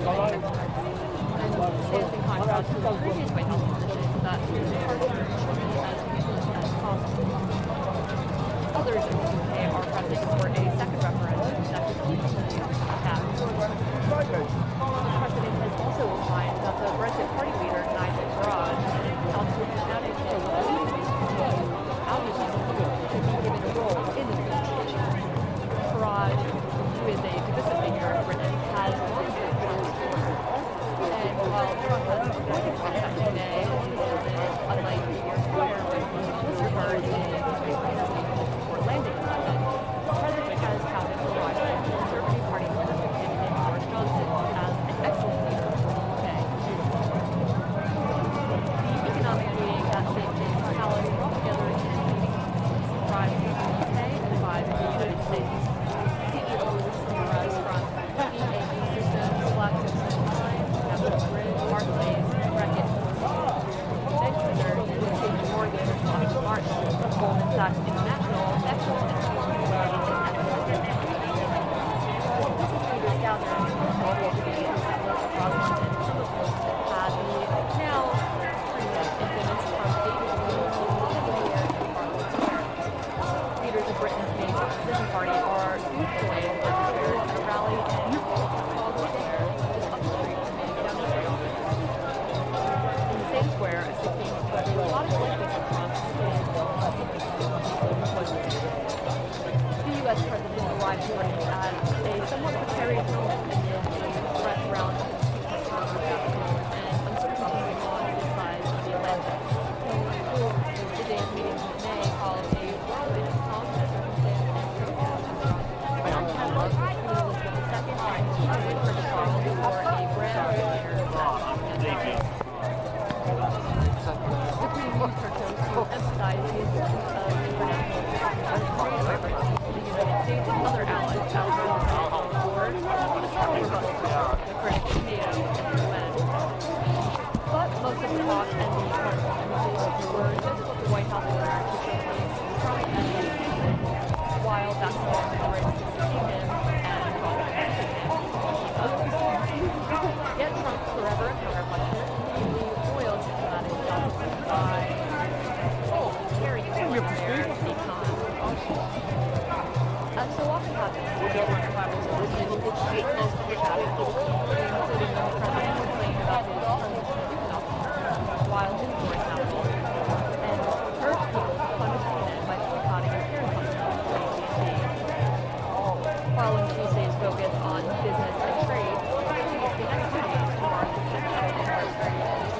stands in contrast to the previous White House position that departure should be as efficient as possible. Others in the UK are pressing for a second referendum that could keep the EU intact. The president has also opined that the Brexit Party leader, Nigel Farage, sought to establish a should be given a role in the negotiations. Farage, who is a divisive figure in Britain, has visited Trump's border. And while Trump has supported contact today, unlike the years prior when he misreferred in a before landing in London, the president has touted the rise of the Conservative Party leadership candidate Boris Johnson as an excellent leader for the UK. The economic meeting that St. James Palace brought together 10 meetings, 5 in the UK and 5 in the United States. CEOs summarize from EA Systems, GlaxoSmithKline, Capital Grid, Barclays, Reckitt, Infested, JP Morgan, Lockheed Martin, Goldman Sachs International, Exxon, and business leaders gathered in Boardwalk meetings across London, some of which had the now pretty much infamous Trump David meeting in the air in Parliament Square. Leaders of Britain's main opposition party are usually registered at a rally in Trafalgar Square, just up the street from the Downing office. In the same square, a 16-foot robotic leg picture of Trump the U.S. president arrived to Britain at a somewhat precarious moment amid a threat around and uncertainty on both sides of the Atlantic. The day's meetings in May followed a whirlwind of calm and circumstance and protest. Around 10 months, Queen Elizabeth II signed a win for the Charles for a brand new leader at the Queen used her toast to emphasize the importance of international trade, the United States and other allies as well as the board, a strong rebuttal to the critics of NATO and the UN. But most of the talk and the conversations were just what the White House ordered to showcase Trump and his movement, while basketball celebrates succeeding him and praising him to keep up. Yet Trump, forever a counterpuncher, newly foiled diplomatic justice by carrying military econ. As so often happens, the coronavirus position did shape most of the chatting, including when the president complained about his unconstitutional while in, for example, and urged people to punish CNN by boycotting appearance on ABC. Following Tuesday's focus on business and trade, the next 2 days to mark the 60th anniversary of the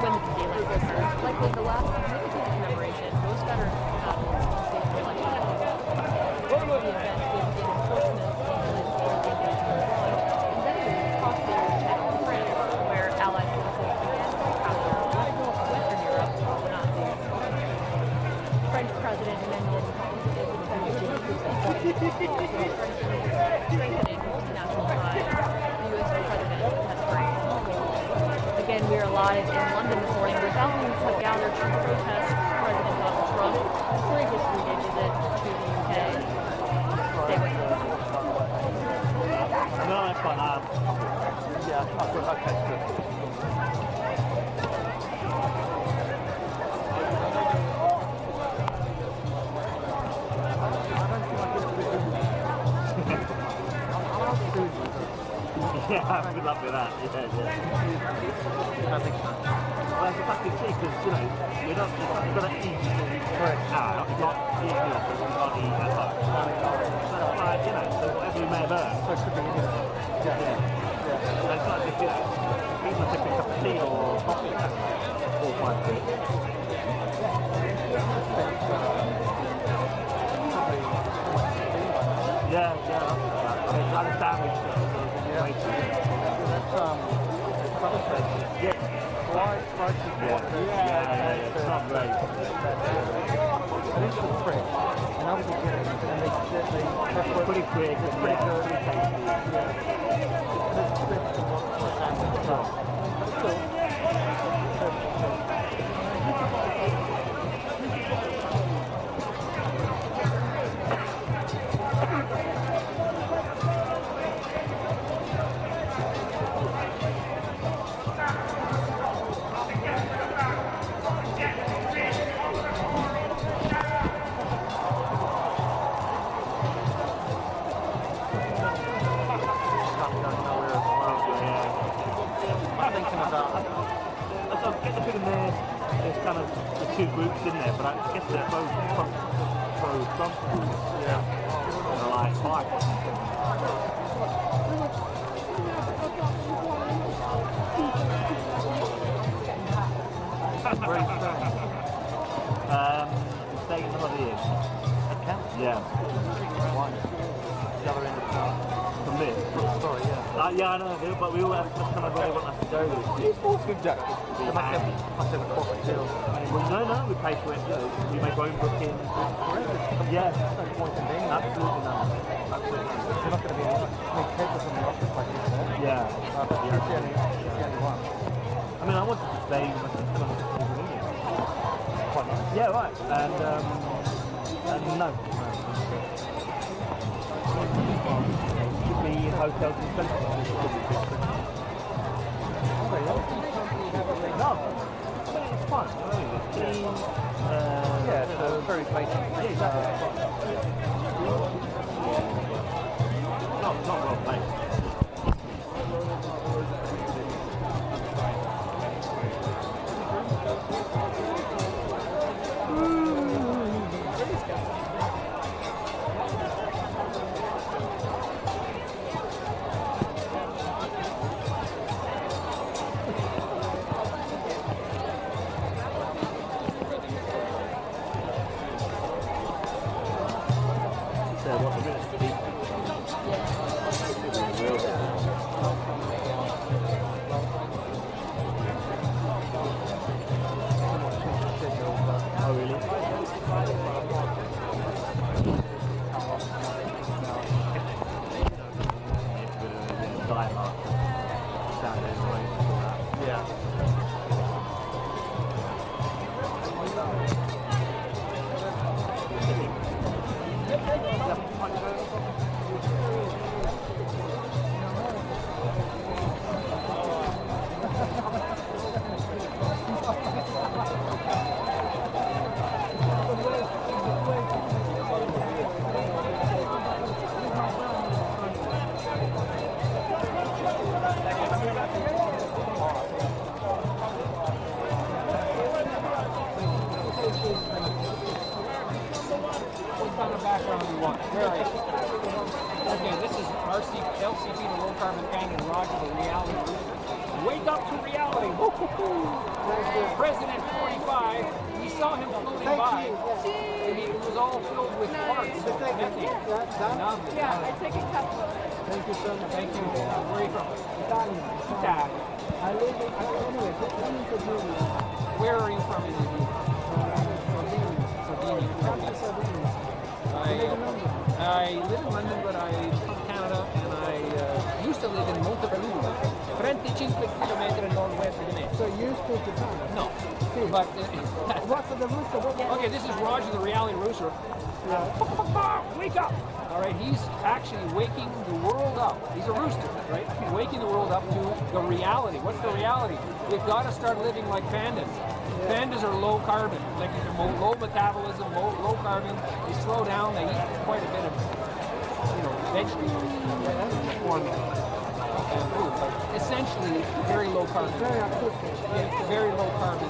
when the daylight occurred, likely the last significant commemoration most veterans have had in the state of election. The event would begin in Portsmouth, England, where the invasion was fought, and then move across the Czech to France, where Allied forces began to capture Western Europe from the Nazis. French President Emmanuel Macron is strengthening multinational ties. The U.S. President has praised. Again, we are live in London this morning where thousands have gathered to protest President Donald Trump during his 3-day visit to the UK. Stay with us. No, that's fine. Yeah, okay, good. Yeah, good luck with that. Yeah. Well, it's a fucking cheap because, you know, you're not you've got to eat out. You've got to eat in the office, you've got to eat at home. So, like, you know, so whatever you may have earned. So it could be anywhere. Yeah. So it's not just, you know, even if it's a cup of tea or coffee, that's all fine too. Yeah. I mean, it's like a sandwich. Yeah. Fried chicken. Yeah. It's not great. And it's for free. And obviously, you know, and they pretty quick. It's pretty good. Pretty tasty. Yeah. It's quick to walk for a sandwich. That's cool. two groups in there, but I guess they're both pro-Trump groups. Yeah. They're like five. Where are you staying? Staying another year. At camp? Yeah. Why? The other end of town. From this. Sorry, yeah. Yeah, I know, but we all have to kind of where they want us to go. Good Jack. They must have a corporate deal. No, we pay for it. We make our own booking. Yeah. There's no point in being absolutely none. Absolutely none. You're not going to be able to make people from the office like this, there. Yeah. But you're the only one. I mean, I wanted to stay with my sister. Quite nice. Yeah, right. And no. Should be in hotels in Central. No. I mean, it's fun. It's clean. Yeah, so very basic. Yeah, exactly. Not well played. Okay, this is LCP, the low carbon gang, and Roger, the reality. Wake up to reality. President 45, we saw him floating by, and he was all filled with parts of methane. Yeah, I take a cup of it. Thank you so much. Thank you. Where are you from? Italian. Italian. I live in, anyway, let me introduce you. Where are you from in Italy? Sardinia. I live in London, but I'm from Canada, and I used to live in Montebelluna, 35 km northwest of Venice. So you speak Italian? No, but What's the rooster? okay, this is Roger, the reality rooster. Wake up! All right, he's actually waking the world up. He's a rooster, right? Waking the world up to the reality. What's the reality? We've got to start living like pandas. Pandas are low carbon, like low metabolism, low carbon. They slow down. They eat quite a bit of, vegetables form and food, but essentially very low carbon. Very low carbon.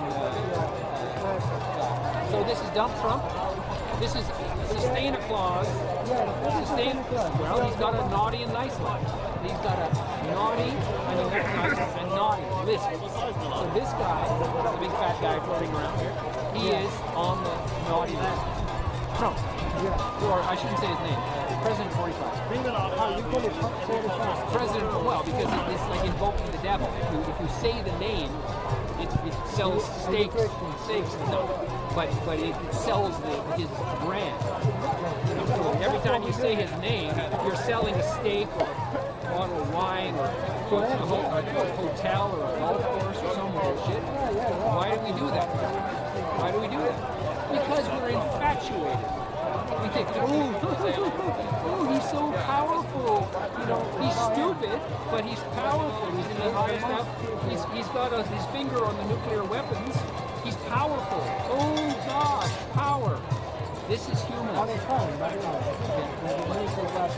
So this is Dump Trump. This is Sustain a Clause. Well, he's got a naughty and nice life. He's got a naughty and a nice and naughty list. So this guy, the big fat guy floating around here, he is on the naughty list. Trump. Or I shouldn't say his name. President 45. Oh, you call it 45. President, well, because it's like invoking the devil. If you say the name, it sells steaks and stuff. But it sells his brand. So every time you say his name, you're selling a steak or a bottle of wine or a hotel or a golf course or some bullshit. Why do we do that? Why do we do that? Because we're infatuated. We think, oh, he's so powerful. He's stupid, but he's powerful. He's in the highest stuff. He's got his finger on the nuclear weapons. He's powerful. Oh gosh, power. This is human. Oh, that's fine, but when you say that,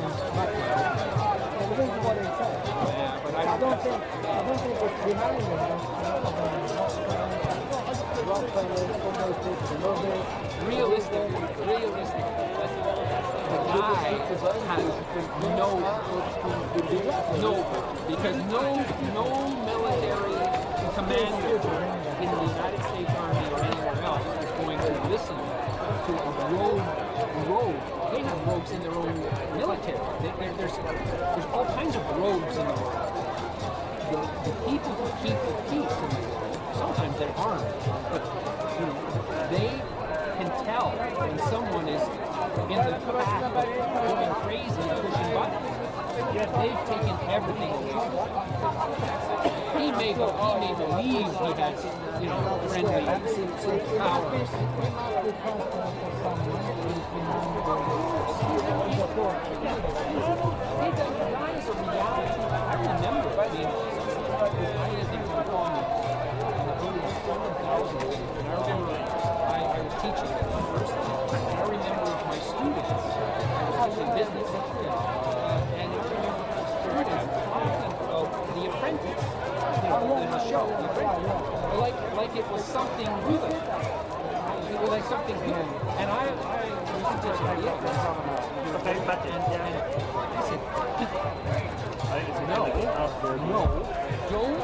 This is what they say. Yeah, but I don't think it's behind it. realistically, the guy has no, because no military commander in the United States Army or anywhere else is going to listen to a rogue. They have rogues in their own military. There's all kinds of rogues in the world. The people who keep the peace in the world, sometimes they're armed, but they can tell when someone is in the path going crazy and pushing buttons. They've taken everything away. He may believe he has, friendly powers. I remember being I lived in Hong Kong in the early 2000s, and I remember I was teaching at the university, and I remember my students, I was teaching business, and I remember students talking about The Apprentice, the show, The Apprentice, like it was something good. It was like something good. And I was teaching the Okay, that's it. I said, I think it's no, don't.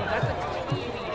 That's a TV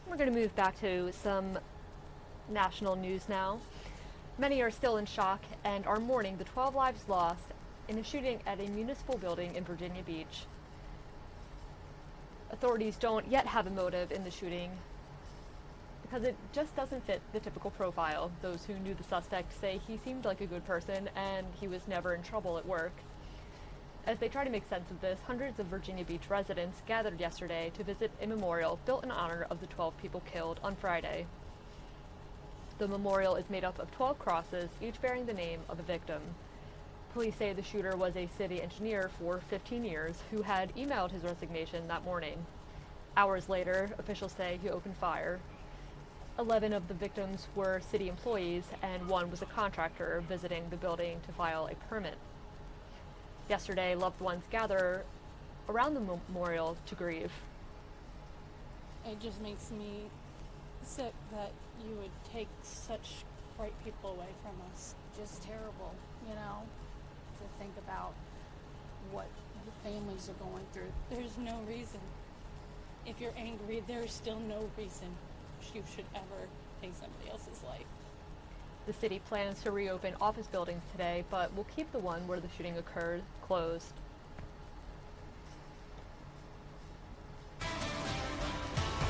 We're going to move back to some national news now. Many are still in shock and are mourning the 12 lives lost in a shooting at a municipal building in Virginia Beach. Authorities don't yet have a motive in the shooting because it just doesn't fit the typical profile. Those who knew the suspect say he seemed like a good person and he was never in trouble at work. As they try to make sense of this, hundreds of Virginia Beach residents gathered yesterday to visit a memorial built in honor of the 12 people killed on Friday. The memorial is made up of 12 crosses, each bearing the name of a victim. Police say the shooter was a city engineer for 15 years who had emailed his resignation that morning. Hours later, officials say he opened fire. 11 of the victims were city employees, and one was a contractor visiting the building to file a permit. Yesterday, loved ones gathered around the memorial to grieve. It just makes me sick that you would take such bright people away from us. Just terrible, you know, to think about what the families are going through. There's no reason. If you're angry, there's still no reason you should ever take somebody else's life. The city plans to reopen office buildings today, but will keep the one where the shooting occurred closed.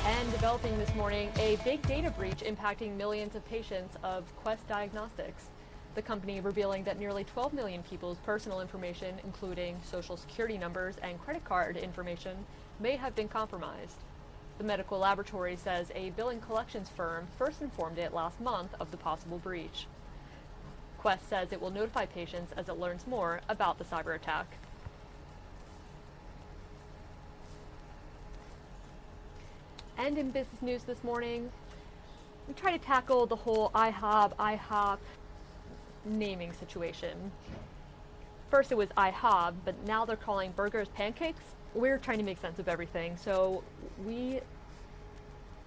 And developing this morning, a big data breach impacting millions of patients of Quest Diagnostics. The company revealing that nearly 12 million people's personal information, including social security numbers and credit card information, may have been compromised. The medical laboratory says a billing collections firm first informed it last month of the possible breach. Quest says it will notify patients as it learns more about the cyber attack. And in business news this morning, we try to tackle the whole IHOP naming situation. First it was IHOB, but now they're calling burgers pancakes. We're trying to make sense of everything, so we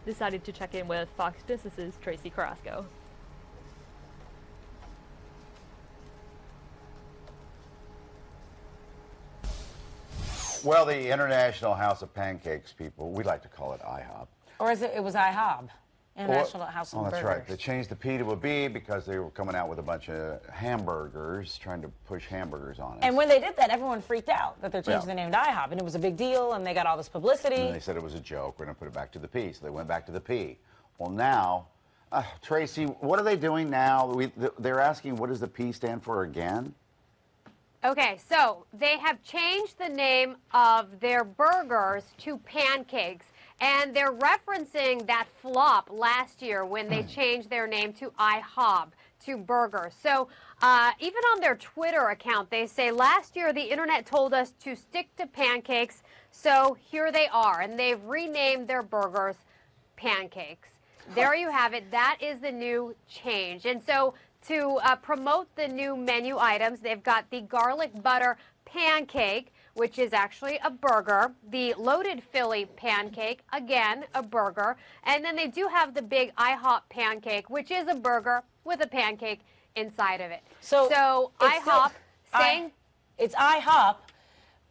decided to check in with Fox Business's Tracy Carrasco. Well, the International House of Pancakes people, we like to call it IHOP. Or is it was IHOB, International House of Burgers. That's right. They changed the P to a B because they were coming out with a bunch of hamburgers, trying to push hamburgers on it. And when they did that, everyone freaked out that they're changing the name to IHOP, and it was a big deal, and they got all this publicity. And they said it was a joke. We're going to put it back to the P. So they went back to the P. Well, now, Tracy, what are they doing now? They're asking, what does the P stand for again? Okay, so they have changed the name of their burgers to pancakes, and they're referencing that flop last year when they changed their name to IHOB, to burgers. So even on their Twitter account, they say, last year the internet told us to stick to pancakes, so here they are, and they've renamed their burgers pancakes. There you have it. That is the new change. And so to promote the new menu items, they've got the garlic butter pancake, which is actually a burger, the loaded Philly pancake, again, a burger, and then they do have the big IHOP pancake, which is a burger with a pancake inside of it. So IHOP saying... It's IHOP,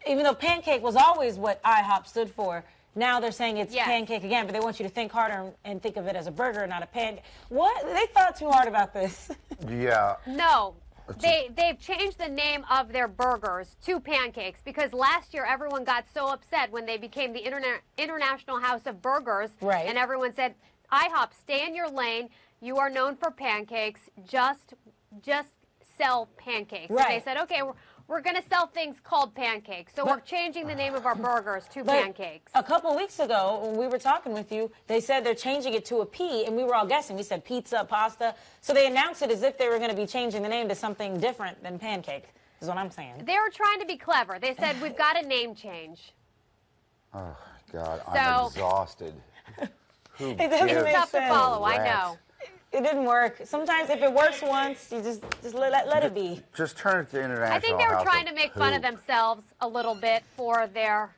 even though pancake was always what IHOP stood for. Now they're saying it's pancake again, but they want you to think harder and think of it as a burger, not a pancake. What? They thought too hard about this. Yeah. No. They've changed the name of their burgers to pancakes because last year everyone got so upset when they became the International House of Burgers. Right. And everyone said, IHOP, stay in your lane. You are known for pancakes. Just sell pancakes. Right. And they said, okay, we're going to sell things called pancakes. So we're changing the name of our burgers to pancakes. A couple weeks ago, when we were talking with you, they said they're changing it to a P, and we were all guessing. We said pizza, pasta. So they announced it as if they were going to be changing the name to something different than pancake, is what I'm saying. They were trying to be clever. They said, we've got a name change. Oh, God, I'm exhausted. Who It doesn't gives make Tough to sense. follow, I rats? know. It didn't work. Sometimes if it works once, you just let it be. Just turn it to International I think they were House trying of to make fun of Poop. themselves a little bit for their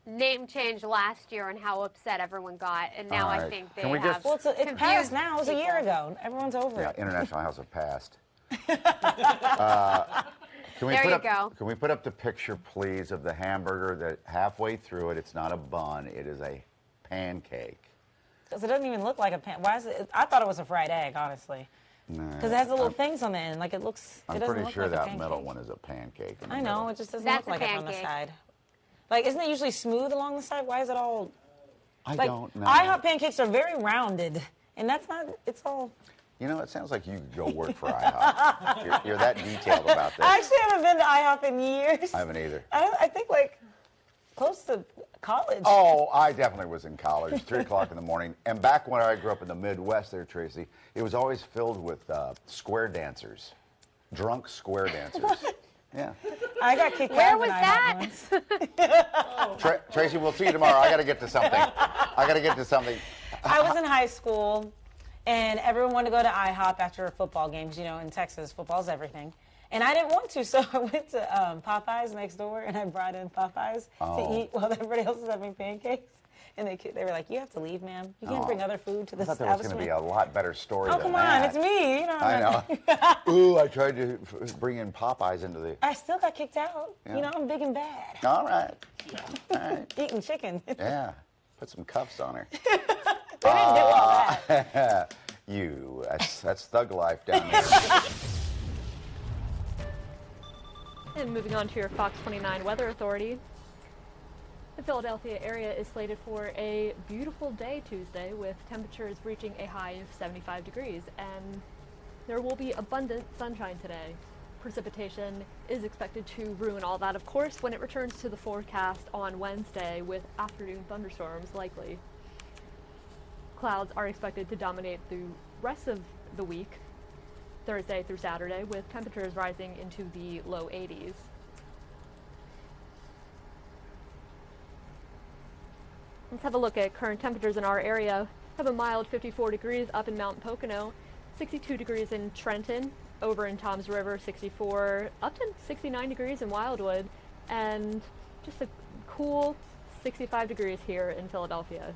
name change last year and how upset everyone got. And now All I right. think they Can we have just- Well, it's confused passed now. It was a year people. ago. Everyone's over Yeah, it. International House of Past. Can we There put you up, go. Can we put up the picture, please, of the hamburger that halfway through it, it's not a bun, it is a pancake. Because it doesn't even look like a pan. Why is it? I thought it was a fried egg, honestly. Because it has the little things on the end. Like it looks. I'm it doesn't pretty look sure like a that pancake. middle one is a pancake. in the I know. middle. It just doesn't That's look a like it on the pancake. side. Like, isn't it usually smooth along the side? Why is it all? I Like, don't know. IHOP pancakes are very rounded, and that's not. It's all. You know, it sounds like you could go work for IHOP. You're that detailed about this. I actually haven't been to IHOP in years. I haven't either. I think like close to college. Oh, I definitely was in college, 3 o'clock in the morning. And back when I grew up in the Midwest there, Tracy, it was always filled with square dancers, drunk square dancers. Yeah. I got kicked Where out was of that? once. Tracy, we'll see you tomorrow. I got to get to something. I was in high school, and everyone wanted to go to IHOP after football games. You know, in Texas, football's everything. And I didn't want to, so I went to Popeyes next door, and I brought in Popeyes to eat while everybody else was having pancakes. And they were like, "You have to leave, ma'am. You can't bring other food to this I thought establishment." there was going to be a lot better story Oh, than come that. on, it's me. You know. I know. Ooh, I tried to bring in Popeyes into the... I still got kicked out. Yeah. You know, I'm big and bad. All right. All right. Eating chicken. Yeah. Put some cuffs on her. They didn't do all that. That's thug life down there. And moving on to your Fox 29 Weather Authority. The Philadelphia area is slated for a beautiful day Tuesday with temperatures reaching a high of 75 degrees, and there will be abundant sunshine today. Precipitation is expected to ruin all that, of course, when it returns to the forecast on Wednesday with afternoon thunderstorms likely. Clouds are expected to dominate the rest of the week, Thursday through Saturday, with temperatures rising into the low 80s. Let's have a look at current temperatures in our area. Have a mild 54 degrees up in Mount Pocono, 62 degrees in Trenton, over in Toms River, 64, up to 69 degrees in Wildwood, and just a cool 65 degrees here in Philadelphia.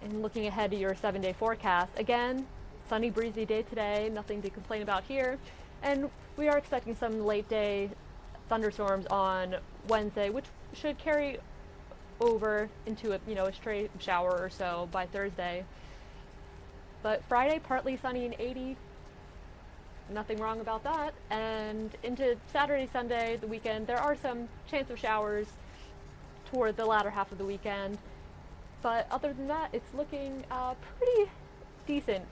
And looking ahead to your 7-day forecast, again, sunny, breezy day today, nothing to complain about here. And we are expecting some late day thunderstorms on Wednesday, which should carry over into a stray shower or so by Thursday. But Friday, partly sunny and 80. Nothing wrong about that. And into Saturday, Sunday, the weekend, there are some chance of showers toward the latter half of the weekend. But other than that, it's looking pretty decent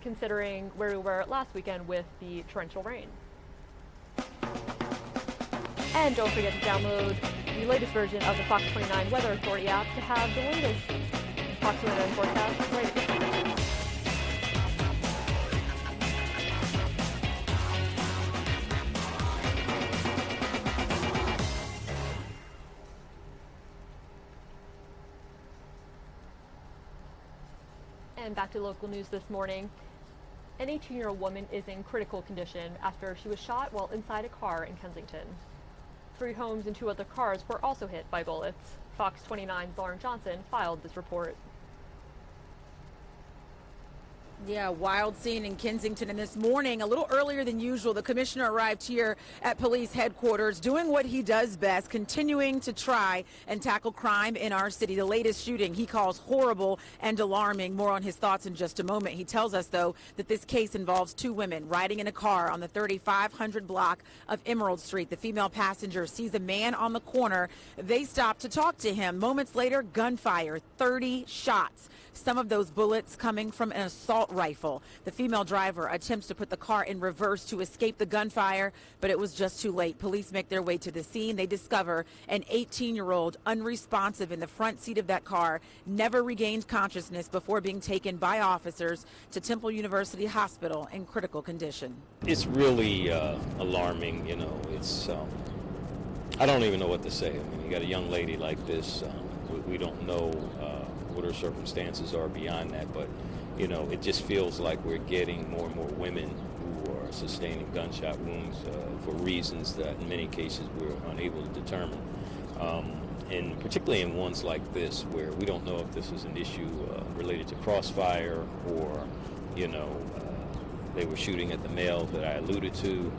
considering where we were last weekend with the torrential rain. And don't forget to download the latest version of the Fox 29 Weather Authority app to have the latest Fox 29 forecast right at your fingertips. And back to local news this morning. An 18-year-old woman is in critical condition after she was shot while inside a car in Kensington. 3 homes and 2 other cars were also hit by bullets. Fox 29's Lauren Johnson filed this report. Yeah, wild scene in Kensington. And this morning, a little earlier than usual, the commissioner arrived here at police headquarters doing what he does best, continuing to try and tackle crime in our city. The latest shooting he calls horrible and alarming. More on his thoughts in just a moment. He tells us, though, that this case involves 2 women riding in a car on the 3500 block of Emerald Street. The female passenger sees a man on the corner. They stop to talk to him. Moments later, gunfire, 30 shots. Some of those bullets coming from an assault rifle. The female driver attempts to put the car in reverse to escape the gunfire, but it was just too late. Police make their way to the scene. They discover an 18-year-old unresponsive in the front seat of that car, never regained consciousness before being taken by officers to Temple University Hospital in critical condition. It's really alarming, you know. It's I don't even know what to say. I mean, you got a young lady like this. We don't know what her circumstances are beyond that, but you know, it just feels like we're getting more and more women who are sustaining gunshot wounds for reasons that in many cases we're unable to determine, and particularly in ones like this where we don't know if this is an issue related to crossfire or they were shooting at the male that I alluded to.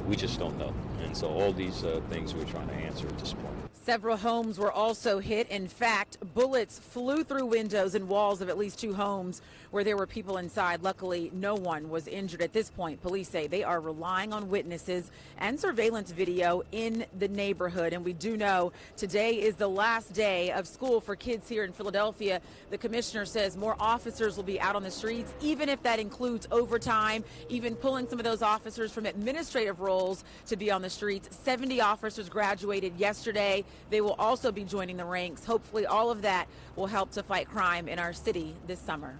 We just don't know, And so all these things we're trying to answer at this point. Several homes were also hit. In fact, bullets flew through windows and walls of at least 2 homes where there were people inside. Luckily, no one was injured at this point. Police say they are relying on witnesses and surveillance video in the neighborhood. And we do know today is the last day of school for kids here in Philadelphia. The commissioner says more officers will be out on the streets, even if that includes overtime, even pulling some of those officers from administrative roles to be on the streets. 70 officers graduated yesterday. They will also be joining the ranks. Hopefully all of that will help to fight crime in our city this summer.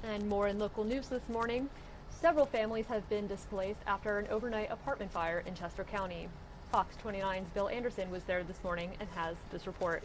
And more in local news this morning. Several families have been displaced after an overnight apartment fire in Chester County. Fox 29's Bill Anderson was there this morning and has this report.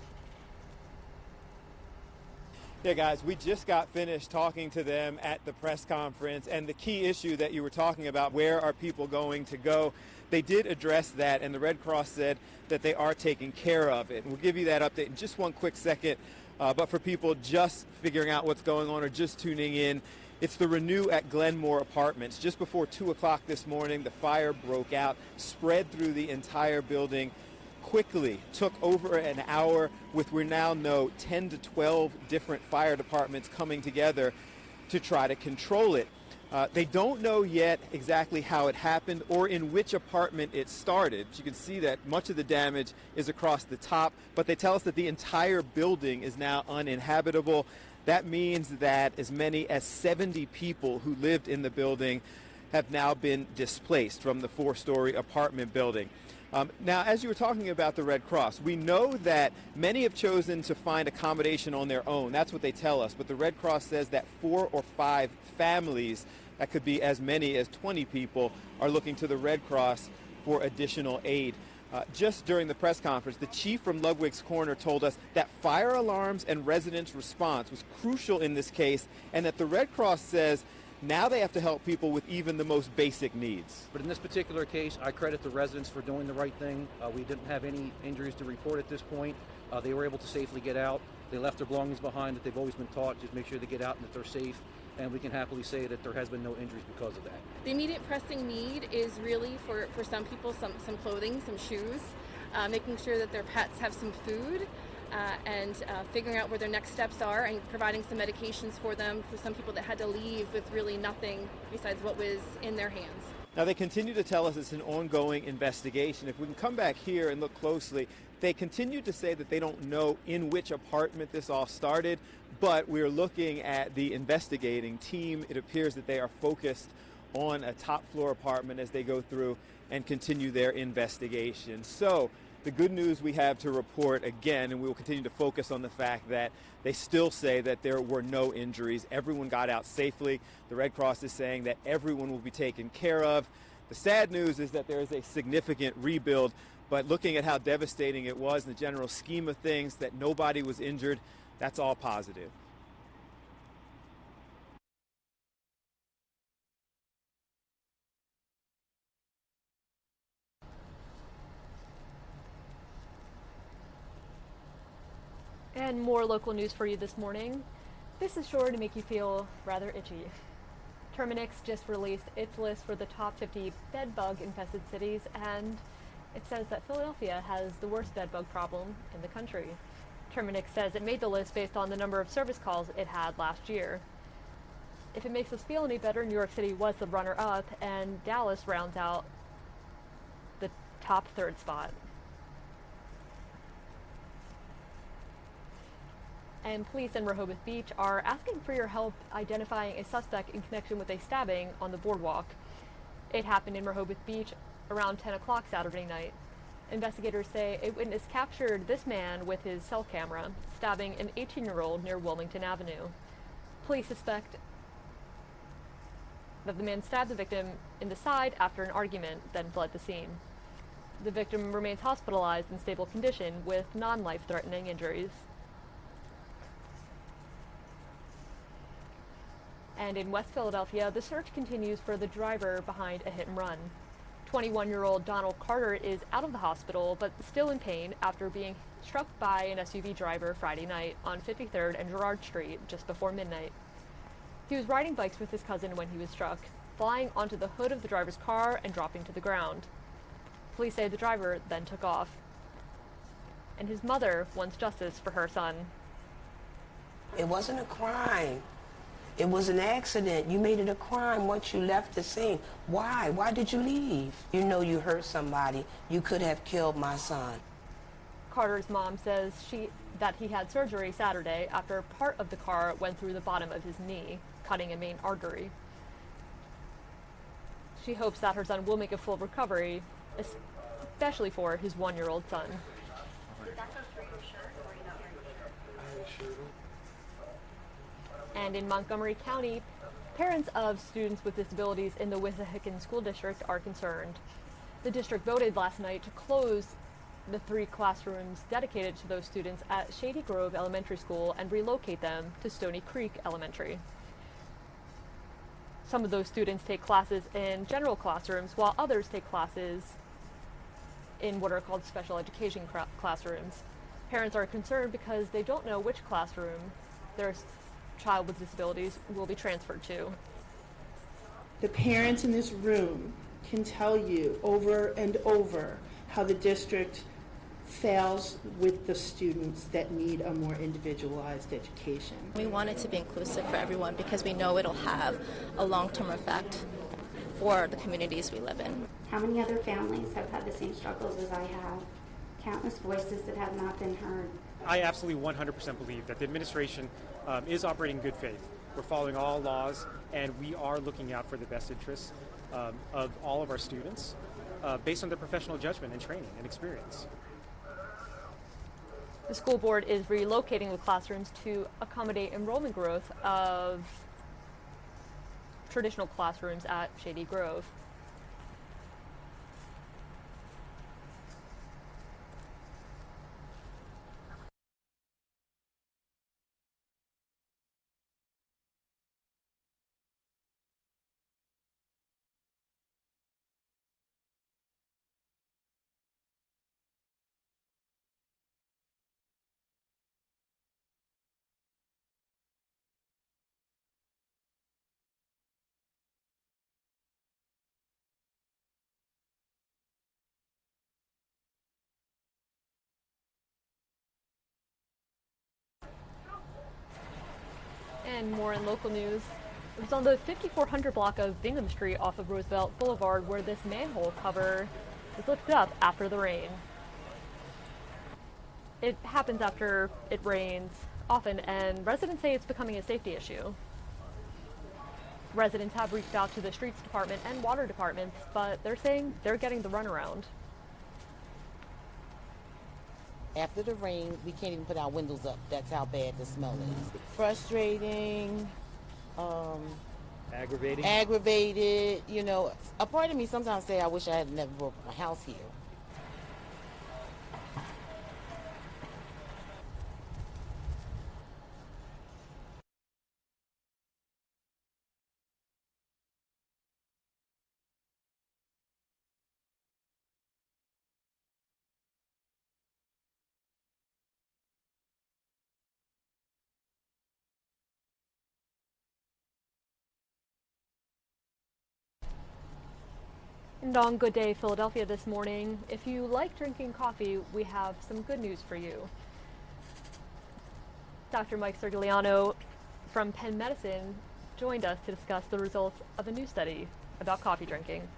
Yeah, guys, we just got finished talking to them at the press conference, and the key issue that you were talking about, where are people going to go, they did address that, and the Red Cross said that they are taking care of it. And we'll give you that update in just one quick second, but for people just figuring out what's going on or just tuning in, it's the Renew at Glenmore Apartments. Just before 2 o'clock this morning, the fire broke out, spread through the entire building. Quickly took over an hour with, we now know, 10 to 12 different fire departments coming together to try to control it. They don't know yet exactly how it happened or in which apartment it started. You can see that much of the damage is across the top, but they tell us that the entire building is now uninhabitable. That means that as many as 70 people who lived in the building have now been displaced from the 4-story apartment building. Now, as you were talking about the Red Cross, we know that many have chosen to find accommodation on their own. That's what they tell us. But the Red Cross says that 4 or 5 families, that could be as many as 20 people, are looking to the Red Cross for additional aid. Just during the press conference, the chief from Ludwig's Corner told us that fire alarms and residents' response was crucial in this case, and that the Red Cross says now they have to help people with even the most basic needs. But in this particular case, I credit the residents for doing the right thing. We didn't have any injuries to report at this point. They were able to safely get out. They left their belongings behind that they've always been taught, just make sure they get out and that they're safe. And we can happily say that there has been no injuries because of that. The immediate pressing need is really for some people, some clothing, some shoes, making sure that their pets have some food, and figuring out where their next steps are and providing some medications for them for some people that had to leave with really nothing besides what was in their hands. Now, they continue to tell us it's an ongoing investigation. If we can come back here and look closely, they continue to say that they don't know in which apartment this all started, but we're looking at the investigating team. It appears that they are focused on a top floor apartment as they go through and continue their investigation. So the good news we have to report again, and we will continue to focus on the fact that they still say that there were no injuries. Everyone got out safely. The Red Cross is saying that everyone will be taken care of. The sad news is that there is a significant rebuild, but looking at how devastating it was in the general scheme of things, that nobody was injured, that's all positive. And more local news for you this morning. This is sure to make you feel rather itchy. Terminix just released its list for the top 50 bed-bug infested cities, and it says that Philadelphia has the worst bed-bug problem in the country. Terminix says it made the list based on the number of service calls it had last year. If it makes us feel any better, New York City was the runner-up, and Dallas rounds out the top 3rd spot. And police in Rehoboth Beach are asking for your help identifying a suspect in connection with a stabbing on the Boardwalk. It happened in Rehoboth Beach around 10 o'clock Saturday night. Investigators say a witness captured this man with his cell camera, stabbing an 18-year-old near Wilmington Avenue. Police suspect that the man stabbed the victim in the side after an argument, then fled the scene. The victim remains hospitalized in stable condition with non-life-threatening injuries. And in West Philadelphia, the search continues for the driver behind a hit and run. 21-year-old Donald Carter is out of the hospital, but still in pain after being struck by an SUV driver Friday night on 53rd and Girard Street just before midnight. He was riding bikes with his cousin when he was struck, flying onto the hood of the driver's car and dropping to the ground. Police say the driver then took off. And his mother wants justice for her son. It wasn't a crime. It was an accident. You made it a crime once you left the scene. Why? Why did you leave? You know you hurt somebody. You could have killed my son. Carter's mom says that he had surgery Saturday after part of the car went through the bottom of his knee, cutting a main artery. She hopes that her son will make a full recovery, especially for his 1-year-old son. And in Montgomery County, parents of students with disabilities in the Wissahickon School District are concerned. The district voted last night to close the 3 classrooms dedicated to those students at Shady Grove Elementary School and relocate them to Stony Creek Elementary. Some of those students take classes in general classrooms, while others take classes in what are called special education classrooms. Parents are concerned because they don't know which classroom their child with disabilities will be transferred to. The parents in this room can tell you over and over how the district fails with the students that need a more individualized education. We want it to be inclusive for everyone because we know it'll have a long-term effect for the communities we live in. How many other families have had the same struggles as I have? Countless voices that have not been heard. I absolutely 100% believe that the administration is operating in good faith. We're following all laws, and we are looking out for the best interests of all of our students based on their professional judgment and training and experience. The school board is relocating the classrooms to accommodate enrollment growth of traditional classrooms at Shady Grove. And more in local news. It was on the 5400 block of Bingham Street off of Roosevelt Boulevard where this manhole cover was lifted up after the rain. It happens after it rains often, and residents say it's becoming a safety issue. Residents have reached out to the streets department and water departments, but they're saying they're getting the runaround. After the rain, we can't even put our windows up. That's how bad the smell is. Frustrating, aggravated, you know. A part of me sometimes say I wish I had never built my house here. And on Good Day Philadelphia this morning, if you like drinking coffee, we have some good news for you. Dr. Mike Sergiliano from Penn Medicine joined us to discuss the results of a new study about coffee drinking.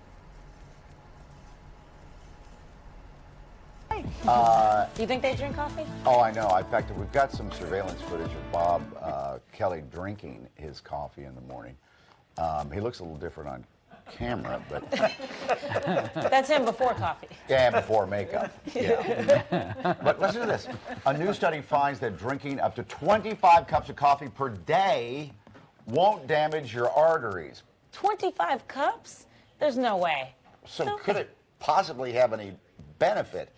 Do you think they drink coffee? Oh, I know. In fact, we've got some surveillance footage of Bob Kelly drinking his coffee in the morning. He looks a little different on camera, but that's him before coffee. Yeah, before makeup. Yeah. But listen to this. A new study finds that drinking up to 25 cups of coffee per day won't damage your arteries. 25 cups? There's no way. So could it possibly have any benefit?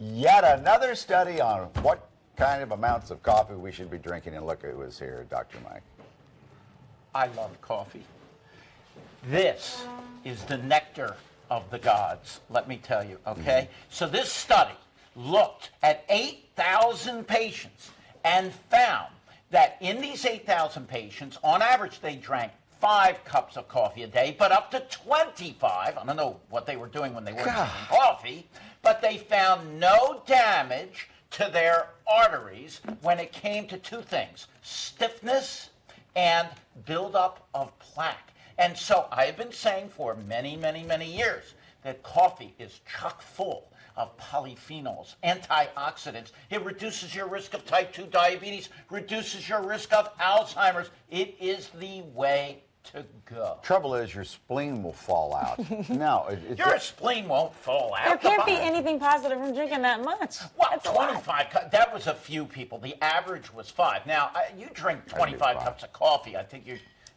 Yet another study on what kind of amounts of coffee we should be drinking. And look, it was here, Dr. Mike. I love coffee. This is the nectar of the gods, let me tell you, okay? So this study looked at 8,000 patients and found that in these 8,000 patients, on average, they drank 5 cups of coffee a day, but up to 25. I don't know what they were doing when they weren't drinking coffee, but they found no damage to their arteries when it came to 2 things, stiffness and buildup of plaque. And so I have been saying for many, many, many years that coffee is chock full of polyphenols, antioxidants. It reduces your risk of type 2 diabetes, reduces your risk of Alzheimer's. It is the way to go. Trouble is, your spleen will fall out. No, your spleen won't fall out. There can't be anything positive from drinking that much. What, 25? That was a few people. The average was 5. Now, you drink 25 cups of coffee. I think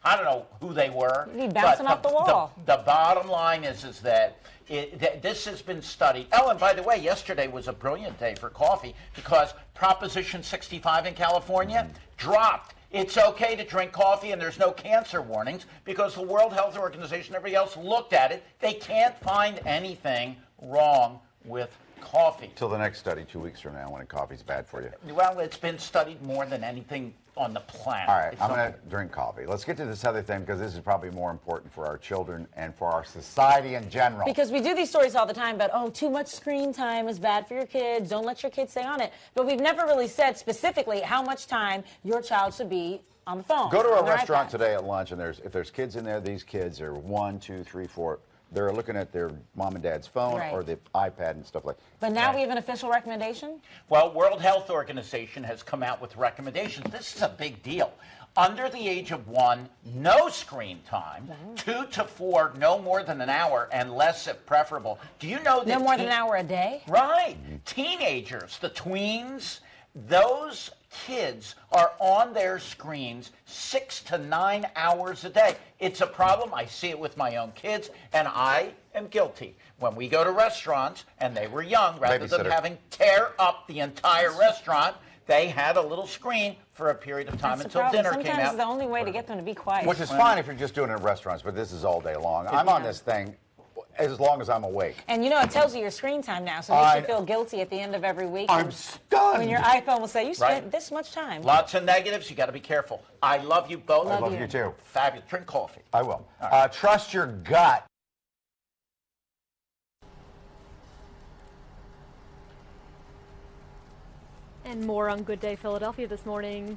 I don't know who they were. You'd be bouncing off the wall. The bottom line is that this has been studied. Oh, and by the way, yesterday was a brilliant day for coffee because Proposition 65 in California dropped. It's okay to drink coffee and there's no cancer warnings because the World Health Organization and everybody else looked at it. They can't find anything wrong with coffee. Till the next study 2 weeks from now when coffee's bad for you. Well, it's been studied more than anything on the planet. All right, I'm going to drink coffee. Let's get to this other thing because this is probably more important for our children and for our society in general. Because we do these stories all the time about, oh, too much screen time is bad for your kids. Don't let your kids stay on it. But we've never really said specifically how much time your child should be on the phone. Go to a restaurant today at lunch, and if there's kids in there, these kids are 1, 2, 3, 4. They're looking at their mom and dad's phone or the iPad and stuff like that. But now we have an official recommendation? Well, World Health Organization has come out with recommendations. This is a big deal. Under the age of 1, no screen time. 2 to 4, no more than an hour, and less if preferable. Do you know that no more than an hour a day? Right. Teenagers, the tweens, those kids are on their screens 6 to 9 hours a day. It's a problem. I see it with my own kids, and I am guilty. When we go to restaurants, and they were young, rather than having tear up the entire restaurant, they had a little screen for a period of time until dinner came out. Sometimes it's the only way to get them to be quiet. Which is fine if you're just doing it at restaurants, but this is all day long. I'm on this thing as long as I'm awake. And you know, it tells you your screen time now, so it makes you feel guilty at the end of every week. I'm stunned. When your iPhone will say, you spent this much time. Lots of negatives. You got to be careful. I love you both. I love you too. Fabulous. Drink coffee. I will. Trust your gut. And more on Good Day Philadelphia this morning.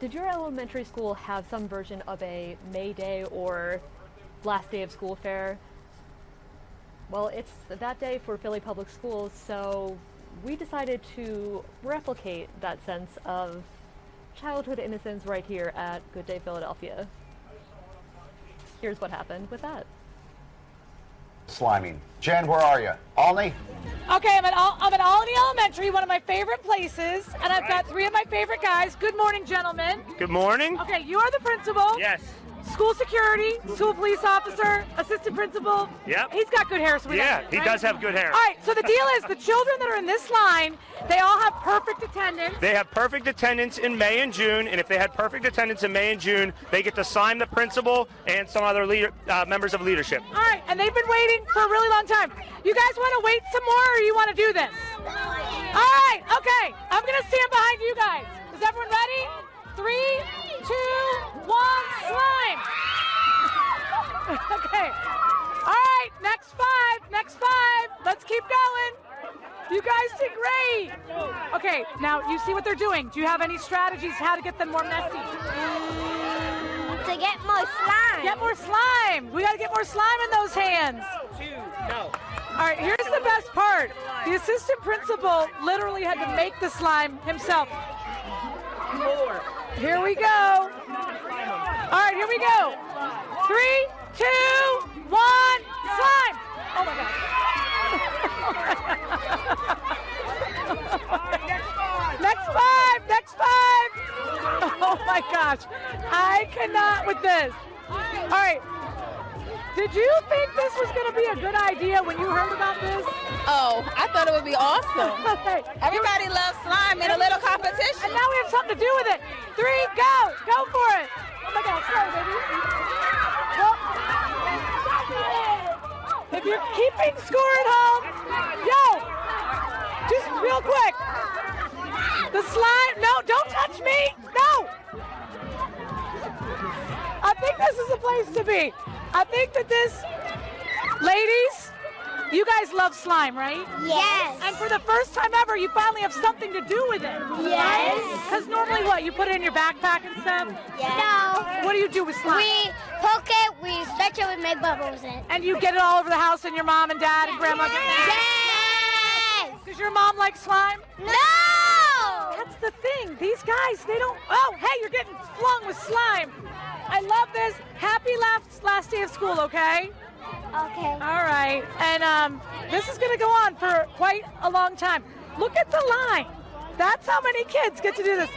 Did your elementary school have some version of a May Day or last day of school fair? Well, it's that day for Philly Public Schools, so we decided to replicate that sense of childhood innocence right here at Good Day Philadelphia. Here's what happened with that. Sliming. Jen, where are you? Olney? Okay, I'm at Olney Elementary, one of my favorite places, and I've got 3 of my favorite guys. Good morning, gentlemen. Good morning. Okay, you are the principal. Yes. School security, school police officer, assistant principal. Yep. He's got good hair, so we got he does have good hair. All right, so the deal is the children that are in this line, they all have perfect attendance. They have perfect attendance in May and June, and if they had perfect attendance in May and June, they get to sign the principal and some other members of leadership. All right, and they've been waiting for a really long time. You guys want to wait some more, or you want to do this? All right, okay. I'm going to stand behind you guys. Is everyone ready? 3, 2, 1, slime. Okay. All right, next 5. Let's keep going. You guys did great. Okay, now you see what they're doing. Do you have any strategies how to get them more messy? To get more slime. Get more slime. We got to get more slime in those hands. No. All right, here's the best part. The assistant principal literally had to make the slime himself. More. Here we go. All right, here we go. 3, 2, 1, slime. Oh my God. Next 5. Oh my gosh. I cannot with this. All right. Did you think this was going to be a good idea when you heard about this? Oh, I thought it would be awesome. Okay. Everybody loves slime in a little competition. And now we have something to do with it. 3, go. Go for it. Oh my gosh, sorry, baby. Well, if you're keeping score at home, yo, just real quick. The slime, no, don't touch me. No. think this is a place to be. I think that this, ladies, you guys love slime, right? Yes. And for the first time ever, you finally have something to do with it. Yes. Because normally what, you put it in your backpack and stuff? No. What do you do with slime? We poke it, we stretch it, we make bubbles in it. And you get it all over the house and your mom and dad and grandma get mad? Yes. Does your mom like slime? No. That's the thing. These guys, they don't. Oh, hey, you're getting flung with slime. I love this. Happy last day of school, okay? Okay. All right. And this is going to go on for quite a long time. Look at the line. That's how many kids get to do this.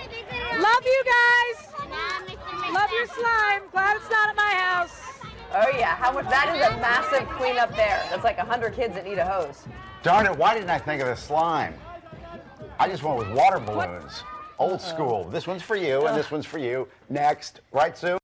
Love you guys. Love your slime. Glad it's not at my house. Oh yeah, how much? That is a massive cleanup there. That's like 100 kids that need a hose. Darn it, why didn't I think of the slime? I just went with water balloons. Old school. This one's for you, and this one's for you. Next. Right, Sue?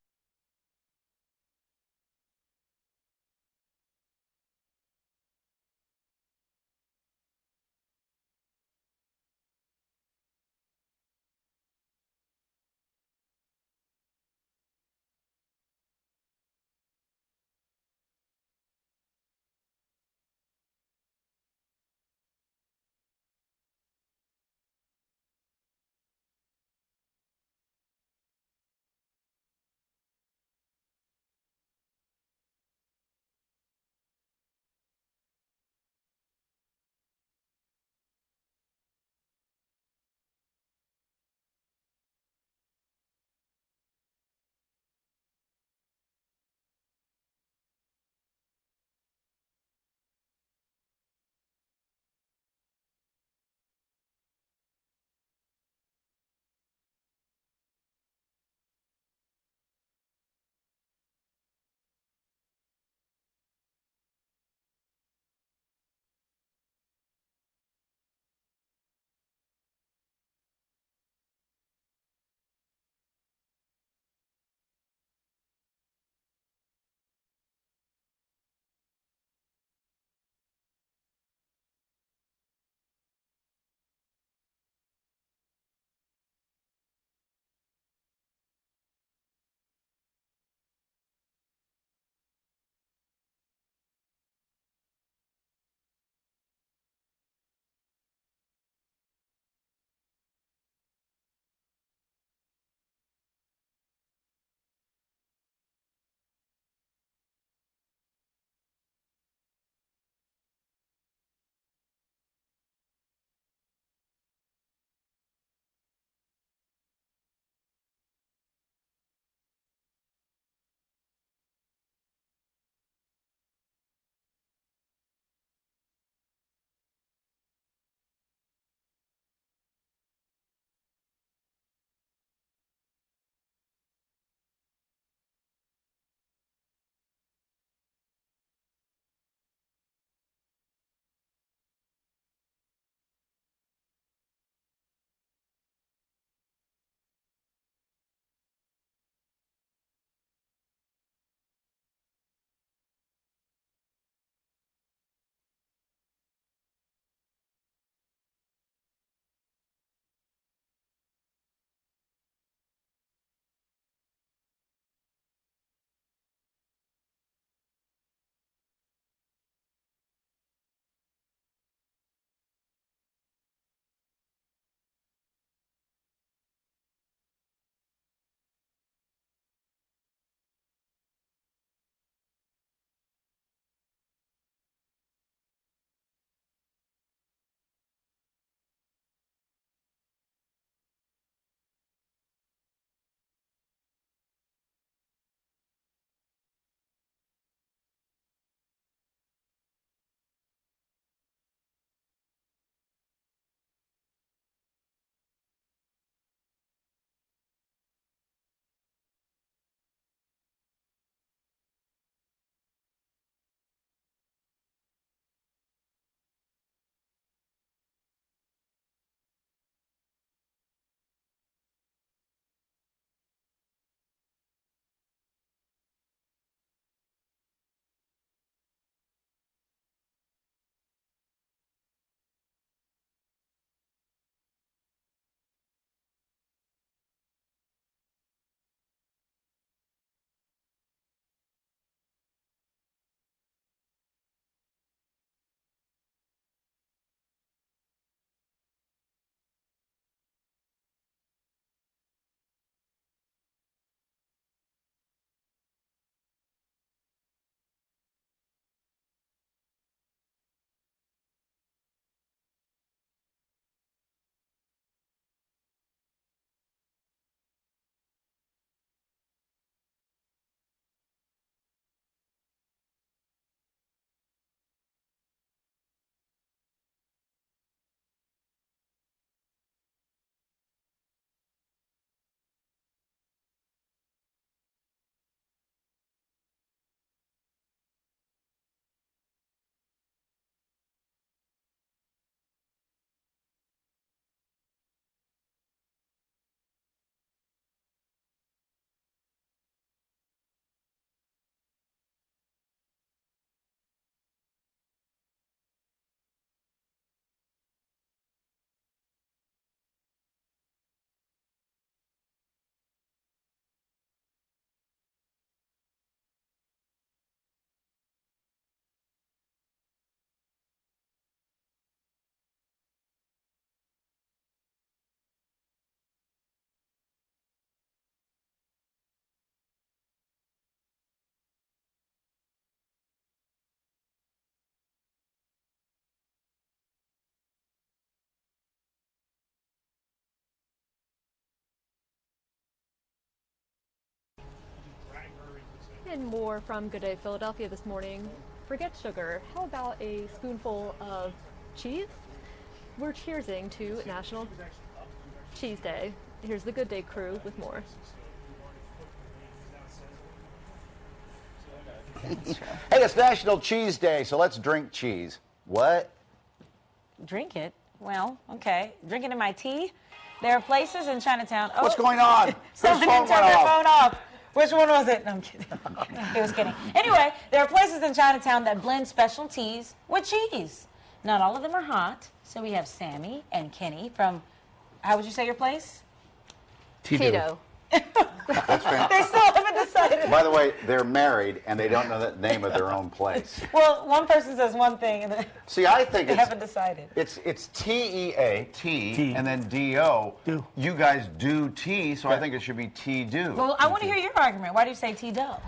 in more from Good Day Philadelphia this morning. Forget sugar. How about a spoonful of cheese? We're cheersing to National Cheese Day. Here's the Good Day crew with more. Hey, it's National Cheese Day, so let's drink cheese. What? Drink it? Well, okay. Drink it in my tea. There are places in Chinatown. What's going on? Someone Whose phone turned went their off? phone off. Which one was it? No, I'm kidding. He was kidding. Anyway, there are places in Chinatown that blend special teas with cheese. Not all of them are hot, so we have Sammy and Kenny from, how would you say your place? Tito. That's fantastic. They still haven't decided. By the way, they're married and they don't know the name of their own place. Well, one person says one thing, and then See, I think they it's haven't decided. it's TEA, tea, and then DO. You guys do tea, so I think it should be tea-do. Well, I want to hear your argument. Why do you say T-dough?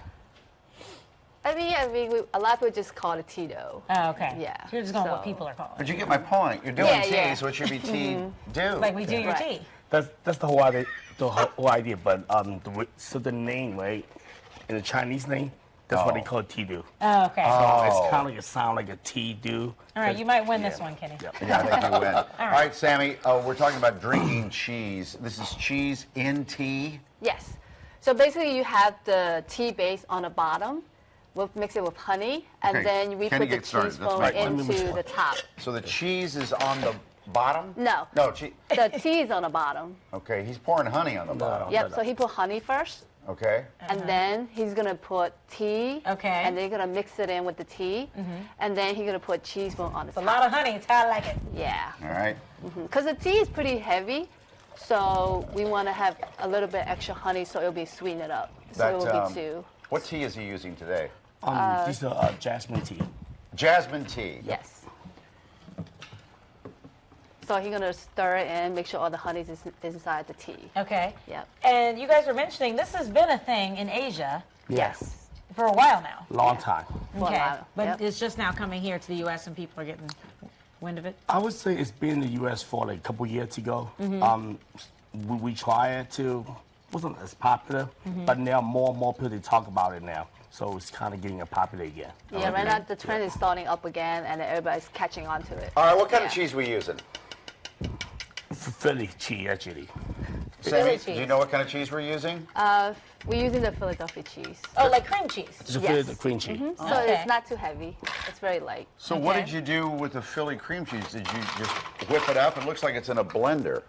I mean, a lot of people just call it Tito. Oh, okay. Yeah. So you're just going with what people are calling. But you get my point. You're doing Yeah, tea, yeah. so it should be tea-do. Like we do your tea. That's the whole idea. The whole idea. But so the name, right? In the Chinese name, that's what they call it tea do. Oh, okay. So it's kind of like a sound like a tea do. All right, you might win this one, Kenny. Yeah, I think you win. All right, Sammy, we're talking about drinking cheese. This is cheese in tea? Yes. So basically, you have the tea base on the bottom. We'll mix it with honey, and Okay, then we Kenny, put the get started. cheese That's foam right. into the top. So the cheese is on the bottom? No. No, The tea is on the bottom. Okay, he's pouring honey on the bottom. Yep, so he put honey first, Okay. and then he's going to put tea. Okay. And then he's going to mix it in with the tea, and then he's going to put cheese foam on the It's a top. lot of honey. It's how I like it. Yeah. All right. Because the tea is pretty heavy, so we want to have a little bit extra honey so it'll be sweetened up. So it will be two. What tea is he using today? These are jasmine tea. Jasmine tea. Yes. So he's gonna stir it in, make sure all the honey is inside the tea. Okay. Yep. And you guys were mentioning this has been a thing in Asia. Yes. For a while now. Long time. For a Okay. while, But yep. it's just now coming here to the U.S. and people are getting wind of it. I would say it's been in the U.S. for like a couple years ago. We try it to, wasn't as popular, but now more and more people talk about it now. So it's kind of getting popular again. Yeah, right now the trend is starting up again, and everybody's catching on to it. All right, what kind of cheese we using? Philly cheese, actually. Sammy, cheese. do you know what kind of cheese we're using? We're using the Philadelphia cheese. Oh, like cream cheese. It's a Yes. Philly cream cheese. So Okay. it's not too heavy. It's very light. So what did you do with the Philly cream cheese? Did you just whip it up? It looks like it's in a blender.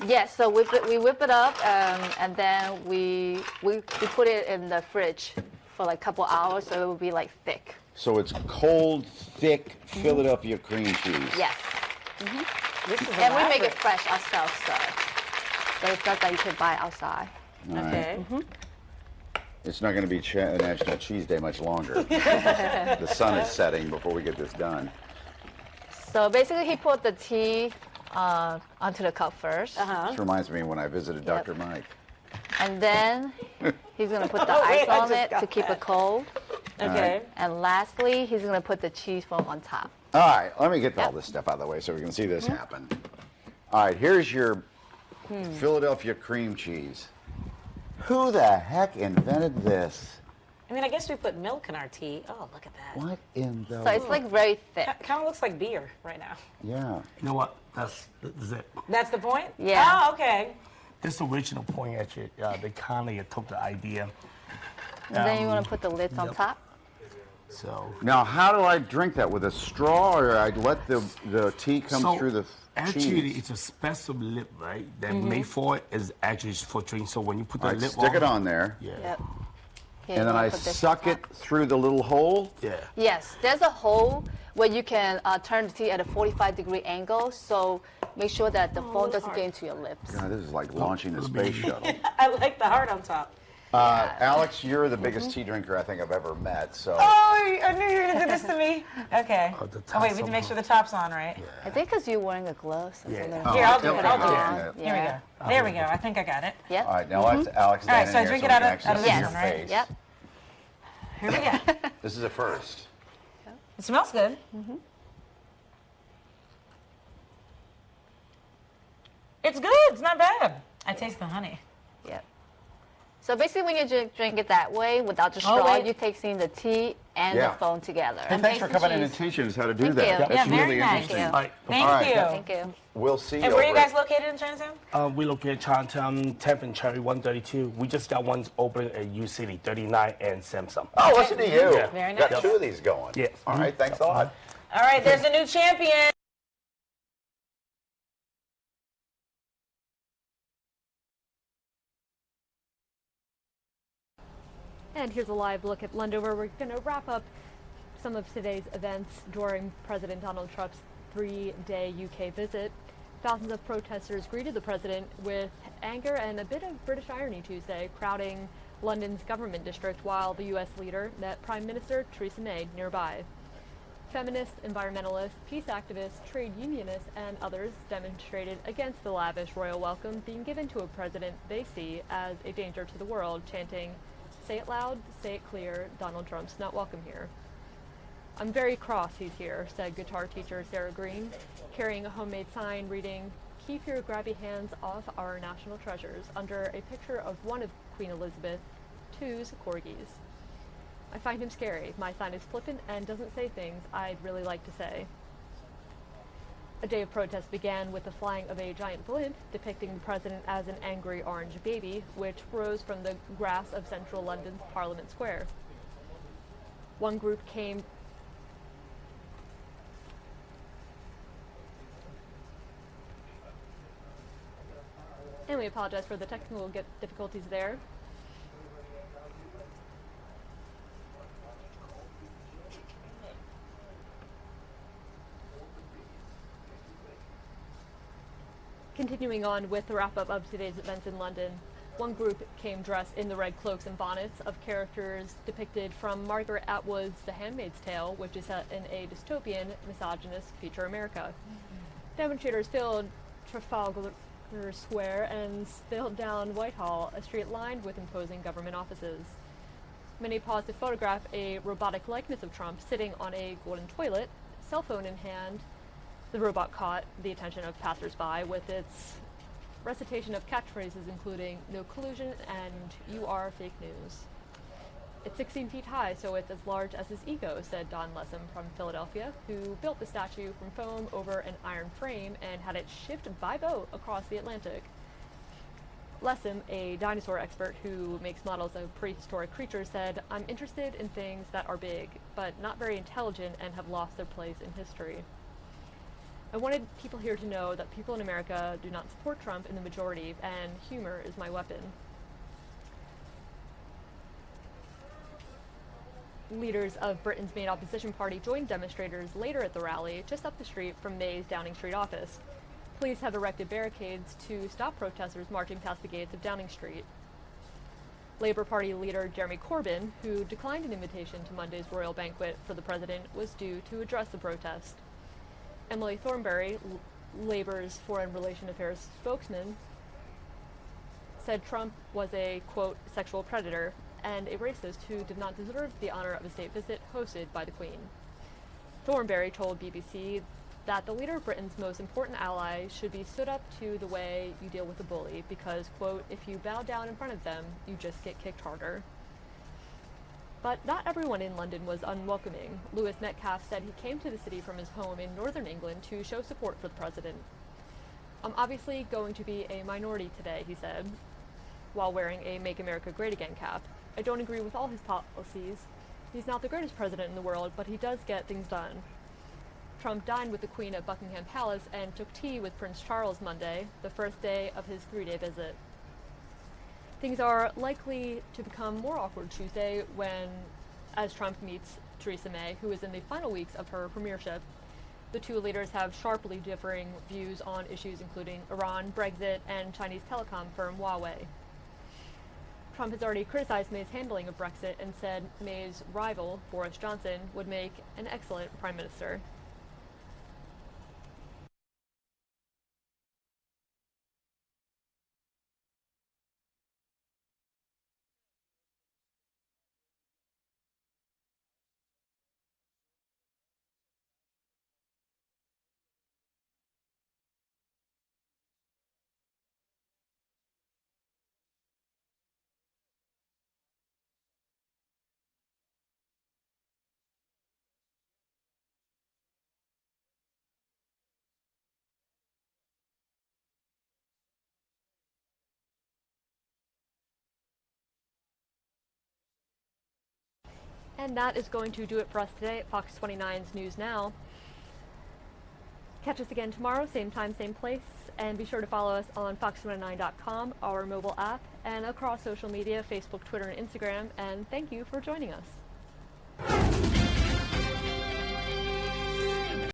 Yes, so we whip it up, and then we put it in the fridge for like a couple hours, so it will be like thick. So it's cold, thick Philadelphia cream cheese. Yes. This is And we make elaborate. it fresh ourselves, so it's not that you can buy outside. All right. Okay. It's not going to be National Cheese Day much longer. The sun is setting before we get this done. So basically, he put the tea onto the cup first, This reminds me when I visited Dr. Mike. and then he's gonna put the Oh, wait, ice I on just it got to keep that. it cold. Okay. And lastly, he's gonna put the cheese foam on top. All right, let me get all this stuff out of the way so we can see this happen. All right, here's your Philadelphia cream cheese. Who the heck invented this? I mean, I guess we put milk in our tea. Oh, look at that. What in the... So it's like very thick. Kind of looks like beer right now. Yeah. You know what? That's it. That's the point? Yeah. Oh, okay. This original point, actually, they kind of took the idea. And then you want to put the lids on yep. top. So Now, how do I drink that? With a straw, or I let the tea come through the actually, cheese? it's a special lip, right? That made for it is actually for drink. So when you put the All right, lip stick it on there. Yeah. Yep. Here, And you then wanna I put this suck on it top. through the little hole? Yeah. Yes, there's a hole where you can turn the tea at a 45-degree angle, so make sure that the foam doesn't get into your lips. God, this is like launching the space shuttle. I like the heart on top. Alex, you're the biggest tea drinker I think I've ever met, so... Oh, I knew you were going to do this to me. Okay. Oh, the Oh, wait, top's we have to on. make sure the top's on, right? I think because you're wearing a glove. So Yeah. yeah. Oh, Here, I'll do okay, it. I'll do okay. it. Here we go. There we go. I think I got it. Yep. All right, now let's Alex All right, stand so I in drink here it so we out can of actually this see one, your right? face. Yep. Here we go. This is a first. It smells good. It's good. It's not bad. I taste the honey. Yep. So basically, when you drink it that way, without the straw, you tasting the tea and the foam together. And thanks for coming in and teaching us how to do that. You. That's really nice. interesting. Thank you. Thank you. We'll see you. And where are you guys located in Chinatown? We located Chinatown, 10th and Cherry 132. We just got one opening at U City 39 and Samsung. Oh, listen to you. Yeah. Very Got nice. 2 of these going. Yeah. All right, thanks a lot. All right, there's a new champion. And here's a live look at London, where we're going to wrap up some of today's events during President Donald Trump's 3-day UK visit. Thousands of protesters greeted the president with anger and a bit of British irony Tuesday, crowding London's government district while the U.S. leader met Prime Minister Theresa May nearby. Feminists, environmentalists, peace activists, trade unionists, and others demonstrated against the lavish royal welcome being given to a president they see as a danger to the world, chanting, "Say it loud, say it clear, Donald Trump's not welcome here." "I'm very cross he's here," said guitar teacher Sarah Green, carrying a homemade sign reading, "Keep your grabby hands off our national treasures," under a picture of one of Queen Elizabeth II's corgis. "I find him scary. My sign is flippant and doesn't say things I'd really like to say." A day of protest began with the flying of a giant blimp depicting the president as an angry orange baby, which rose from the grass of central London's Parliament Square. One group came and we apologize for the technical difficulties there. Continuing on with the wrap-up of today's events in London, one group came dressed in the red cloaks and bonnets of characters depicted from Margaret Atwood's The Handmaid's Tale, which is set in a dystopian, misogynist future America. Demonstrators filled Trafalgar Square and spilled down Whitehall, a street lined with imposing government offices. Many paused to photograph a robotic likeness of Trump sitting on a golden toilet, cell phone in hand. The robot caught the attention of passers-by with its recitation of catchphrases including "no collusion" and "you are fake news." "It's 16 feet high, so it's as large as his ego," said Don Lessem from Philadelphia, who built the statue from foam over an iron frame and had it shipped by boat across the Atlantic. Lessem, a dinosaur expert who makes models of prehistoric creatures, said, "I'm interested in things that are big, but not very intelligent and have lost their place in history. I wanted people here to know that people in America do not support Trump in the majority, and humor is my weapon." Leaders of Britain's main opposition party joined demonstrators later at the rally, just up the street from May's Downing Street office. Police have erected barricades to stop protesters marching past the gates of Downing Street. Labour Party leader Jeremy Corbyn, who declined an invitation to Monday's royal banquet for the president, was due to address the protest. Emily Thornberry, Labour's Foreign Relations Affairs spokesman, said Trump was a, quote, "sexual predator" and a racist who did not deserve the honor of a state visit hosted by the Queen. Thornberry told BBC that the leader of Britain's most important ally should be stood up to the way you deal with a bully because, quote, "if you bow down in front of them, you just get kicked harder." But not everyone in London was unwelcoming. Lewis Metcalfe said he came to the city from his home in northern England to show support for the president. "I'm obviously going to be a minority today," he said, while wearing a Make America Great Again cap. "I don't agree with all his policies. He's not the greatest president in the world, but he does get things done." Trump dined with the Queen at Buckingham Palace and took tea with Prince Charles Monday, the first day of his 3-day visit. Things are likely to become more awkward Tuesday as Trump meets Theresa May, who is in the final weeks of her premiership. The two leaders have sharply differing views on issues including Iran, Brexit, and Chinese telecom firm Huawei. Trump has already criticized May's handling of Brexit and said May's rival, Boris Johnson, would make an excellent prime minister. And that is going to do it for us today at Fox 29's News Now. Catch us again tomorrow, same time, same place, and be sure to follow us on fox29.com, our mobile app, and across social media, Facebook, Twitter, and Instagram, and thank you for joining us.